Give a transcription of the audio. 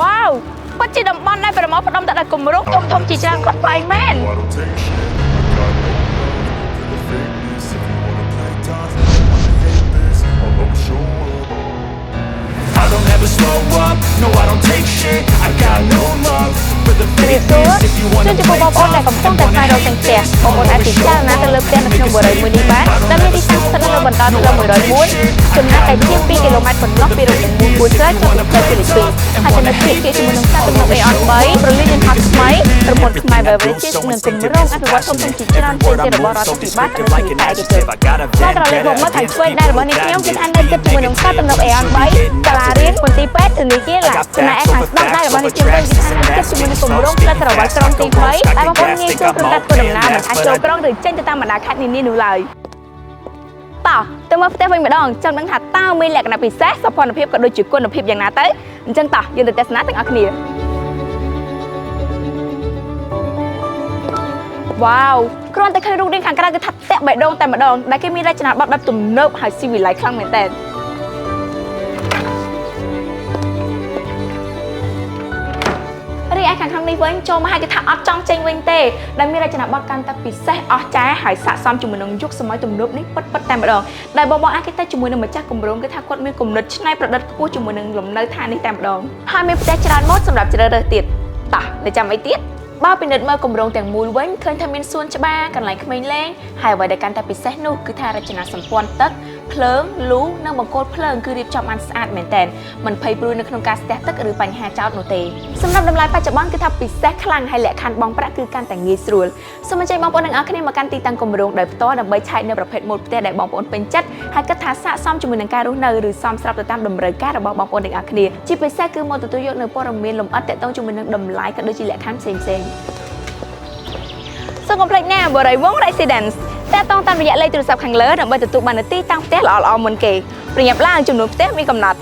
Wow គាត់ជាតំបន់ដែលប្រមូលផ្ដុំទៅដល់គម្រោងធំៗជាច្រើនគាត់បែងមែន I don't ever slow up, no I don't take shit. I got no love for the fakeness. If you wanna play tough and wanna hate this, បងប្អូនអាចពិចារណាទៅលើផ្ទះនៅក្នុងបរិយាមួយនេះបានដែលមានទីតាំងស្ថិតនៅបន្តផ្លូវ101ចំណាយតែជាង2គីឡូម៉ែត្រប៉ុណ្ណោះពីរថមួយគួរស្រែចុះទៅផ្លូវហ្វីលីពីនហើយចំណុចភាគីជាមួយនឹងការទំនើប Aeon 3ប្រលឹងយន្តហោះថ្មីប្រព័ន្ធខ្មែរ Beverages និងគម្រោងអភិវឌ្ឍន៍ធំៗជាច្រើនផ្សេងទៀតរបស់រដ្ឋាភិបាលនិងវិស័យឯកជនបាទត្រឡប់មកខាងឆ្វេងដៃរបស់នេះខ្ញុំគឺថានៅគិតជាមួយនឹងការទំនើប Aeon 3សាលារៀនមន្ទីរពេទ្យធនាគារឡាចំណែកឯខាងស្ដាំដៃរបស់នេះខ្ញុំវិញគឺថានៅគិតជាមួយនឹងគម្រោងផ្លិតត្រវល់ក្រុងទី3ដែលបងប្អូនងាយស្រួលប្រកាសធ្វើដំណើរមិនអាចចូលក្រុងឬចេញទៅតាមបណ្ដាខេត្តនានានោះឡើយតោះទៅមើលផ្ទះវិញម្ដងចង់ដឹងថាតើមានលក្ខណៈពិសេសសោភ័ណភាពក៏ដូចជាគុណភាពយ៉ាងណាទៅអញ្ចឹងតោះយើងទៅទស្សនាទាំងអស់គ្នាវ៉ាវគ្រាន់តែឃើញរូបរាងខាងក្រៅគឺថាផ្ទះបេះដូងតែម្ដងដែលគេមានរចនាបថបែបទំនើបហើយស៊ីវិល័យខ្លាំងមែនតើរីឯខាងនេះវិញចូលមកហើយគេថាអត់ចង់ចេញវិញទេដែលមានរចនាបថកាន់តែពិសេសអស្ចារ្យហើយស័ក្តិសមជាមួយនឹងយុគសម័យទំនើបនេះពិតតែម្ដងដែលបងអាចគេទៅជាមួយនឹងម្ចាស់គម្រោងគេថាគាត់មានគំនិតច្នៃប្រឌិតខ្ពស់ជាមួយនឹងលំនៅឋាននេះតែម្ដងហើយមានផ្ទះច្រើនម៉ូដសម្រាប់ជ្រើសរើសទៀតតោះនៅចាំអីទៀតបើពិនិត្យមើលគម្រោងទាំងមូលវិញឃើញថាមានសួនច្បារកន្លែងក្មេងលេងហើយអ្វីដែលកាន់តែពិសេសនោះគឺថារចនាសម្ព័ន្ធទឹកភ្លើងលូនិងបង្គោលភ្លើងគឺរៀបចំបានស្អាតមែនទែនមិនភ័យព្រួយនៅក្នុងការស្ទះទឹកឬបញ្ហាចោតនោះទេសម្រាប់តម្លៃបច្ចុប្បន្នគឺថាពិសេសខ្លាំងហើយលក្ខខណ្ឌបង់ប្រាក់គឺកាន់តែងាយស្រួលសូមអញ្ជើញបងប្អូនទាំងអស់គ្នាមកកាន់ទីតាំងគម្រោងដោយផ្ទាល់ដើម្បីឆែកនៅប្រភេទម៉ូដផ្ទះដែលបងប្អូនពេញចិត្តហើយគិតថាស័ក្តិសមជាមួយនឹងការរស់នៅឬសមស្របទៅតាមតម្រូវការរបស់បងប្អូនទាំងអស់គ្នាជាពិសេសគឺមកទទួលយកនៅព័ត៌មានលម្អិតទាក់ទងជាមួយនឹងតម្លៃក៏ដូចជាលក្ខខណ្ឌផ្សេងៗសូមកុំភ្លេចណាបរិយាវង Residence តែតងតាមរយៈលេខទូរស័ព្ទខាងលើដើម្បីទទួលបានទីតាំងផ្ទះល្អៗមុនគេប្រញាប់ឡើងចំនួនផ្ទះមានកំណត់